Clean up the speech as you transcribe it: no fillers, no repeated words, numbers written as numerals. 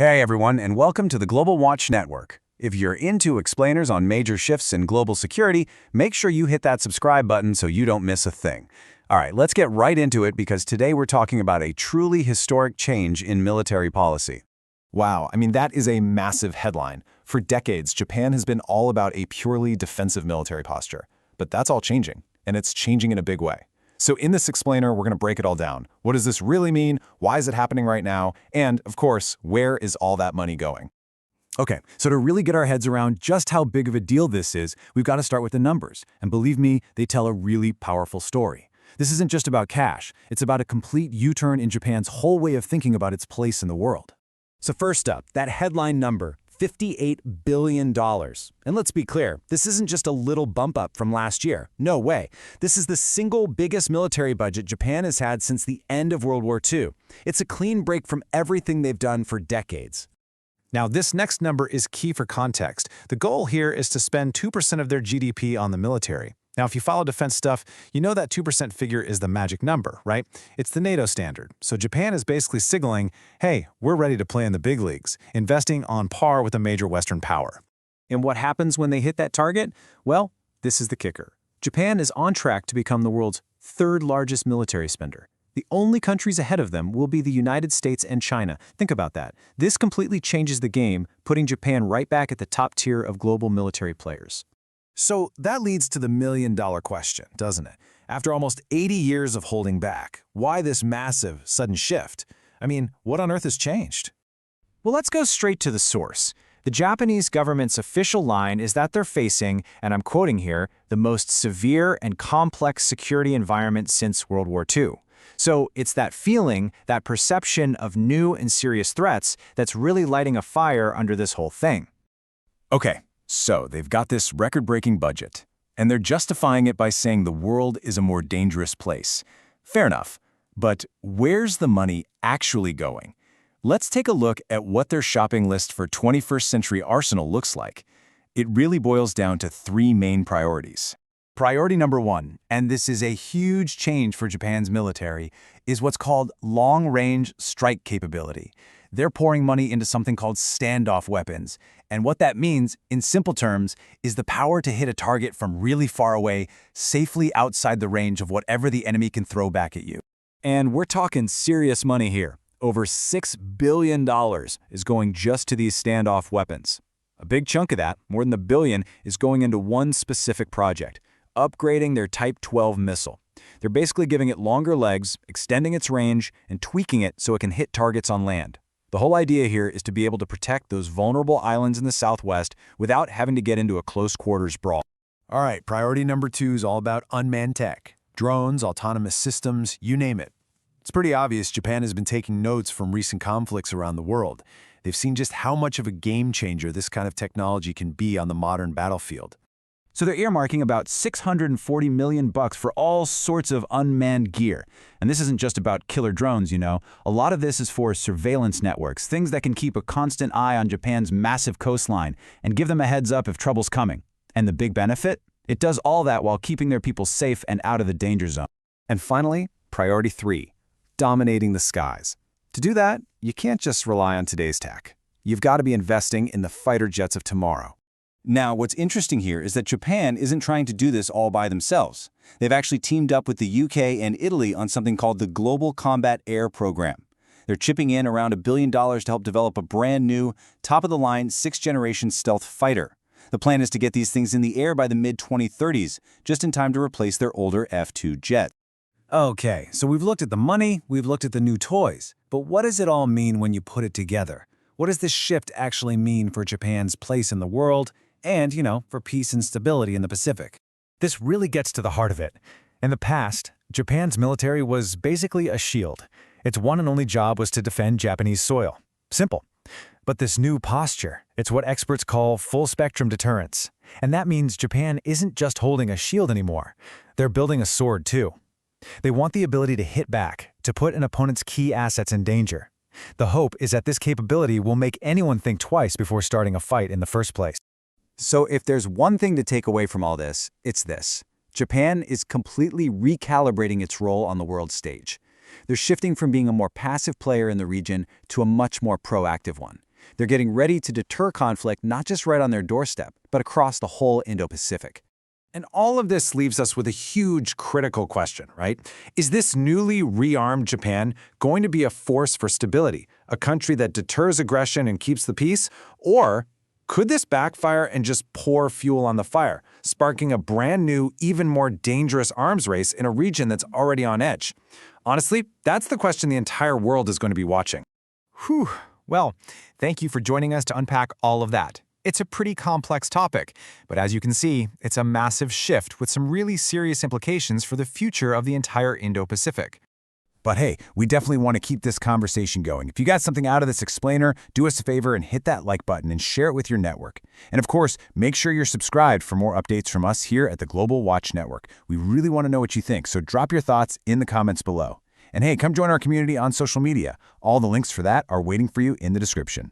Hey everyone, and welcome to the Global Watch Network. If you're into explainers on major shifts in global security, make sure you hit that subscribe button so you don't miss a thing. All right, let's get right into it because today we're talking about a truly historic change in military policy. Wow, that is a massive headline. For decades, Japan has been all about a purely defensive military posture. But that's all changing, and it's changing in a big way. So in this explainer, we're going to break it all down. What does this really mean? Why is it happening right now? And, of course, where is all that money going? Okay, so to really get our heads around just how big of a deal this is, we've got to start with the numbers. And believe me, they tell a really powerful story. This isn't just about cash. It's about a complete U-turn in Japan's whole way of thinking about its place in the world. So first up, that headline number, $58 billion. And let's be clear, this isn't just a little bump up from last year. No way. This is the single biggest military budget Japan has had since the end of World War II. It's a clean break from everything they've done for decades. Now, this next number is key for context. The goal here is to spend 2% of their GDP on the military. Now, if you follow defense stuff, you know that 2% figure is the magic number, right? It's the NATO standard. So Japan is basically signaling, hey, we're ready to play in the big leagues, investing on par with a major Western power. And what happens when they hit that target? Well, this is the kicker. Japan is on track to become the world's third largest military spender. The only countries ahead of them will be the United States and China. Think about that. This completely changes the game, putting Japan right back at the top tier of global military players. So that leads to the million-dollar question, doesn't it? After almost 80 years of holding back, why this massive, sudden shift? What on earth has changed? Well, let's go straight to the source. The Japanese government's official line is that they're facing, and I'm quoting here, the most severe and complex security environment since World War II. So it's that feeling, that perception of new and serious threats that's really lighting a fire under this whole thing. Okay. So they've got this record-breaking budget, and they're justifying it by saying the world is a more dangerous place. Fair enough. But where's the money actually going? Let's take a look at what their shopping list for 21st century arsenal looks like. It really boils down to three main priorities. Priority number one, and this is a huge change for Japan's military, is what's called long-range strike capability. They're pouring money into something called standoff weapons. And what that means, in simple terms, is the power to hit a target from really far away, safely outside the range of whatever the enemy can throw back at you. And we're talking serious money here. Over $6 billion is going just to these standoff weapons. A big chunk of that, more than $1 billion, is going into one specific project, upgrading their Type 12 missile. They're basically giving it longer legs, extending its range, and tweaking it so it can hit targets on land. The whole idea here is to be able to protect those vulnerable islands in the southwest without having to get into a close-quarters brawl. All right, priority number two is all about unmanned tech. Drones, autonomous systems, you name it. It's pretty obvious Japan has been taking notes from recent conflicts around the world. They've seen just how much of a game changer this kind of technology can be on the modern battlefield. So they're earmarking about $640 million for all sorts of unmanned gear. And this isn't just about killer drones, you know. A lot of this is for surveillance networks, things that can keep a constant eye on Japan's massive coastline and give them a heads up if trouble's coming. And the big benefit? It does all that while keeping their people safe and out of the danger zone. And finally, priority three, dominating the skies. To do that, you can't just rely on today's tech. You've got to be investing in the fighter jets of tomorrow. Now, what's interesting here is that Japan isn't trying to do this all by themselves. They've actually teamed up with the UK and Italy on something called the Global Combat Air Program. They're chipping in around $1 billion to help develop a brand new, top-of-the-line, sixth-generation stealth fighter. The plan is to get these things in the air by the mid-2030s, just in time to replace their older F-2 jets. Okay, so we've looked at the money, we've looked at the new toys, but what does it all mean when you put it together? What does this shift actually mean for Japan's place in the world and, for peace and stability in the Pacific? This really gets to the heart of it. In the past, Japan's military was basically a shield. Its one and only job was to defend Japanese soil. Simple. But this new posture, it's what experts call full-spectrum deterrence. And that means Japan isn't just holding a shield anymore. They're building a sword, too. They want the ability to hit back, to put an opponent's key assets in danger. The hope is that this capability will make anyone think twice before starting a fight in the first place. So if there's one thing to take away from all this, it's this. Japan is completely recalibrating its role on the world stage. They're shifting from being a more passive player in the region to a much more proactive one. They're getting ready to deter conflict not just right on their doorstep, but across the whole Indo Pacific. And all of this leaves us with a huge critical question, right? Is this newly rearmed Japan going to be a force for stability, a country that deters aggression and keeps the peace? Or could this backfire and just pour fuel on the fire, sparking a brand new, even more dangerous arms race in a region that's already on edge? Honestly, that's the question the entire world is going to be watching. Whew. Well, thank you for joining us to unpack all of that. It's a pretty complex topic, but as you can see, it's a massive shift with some really serious implications for the future of the entire Indo-Pacific. But hey, we definitely want to keep this conversation going. If you got something out of this explainer, do us a favor and hit that like button and share it with your network. And of course, make sure you're subscribed for more updates from us here at the Global Watch Network. We really want to know what you think, so drop your thoughts in the comments below. And hey, come join our community on social media. All the links for that are waiting for you in the description.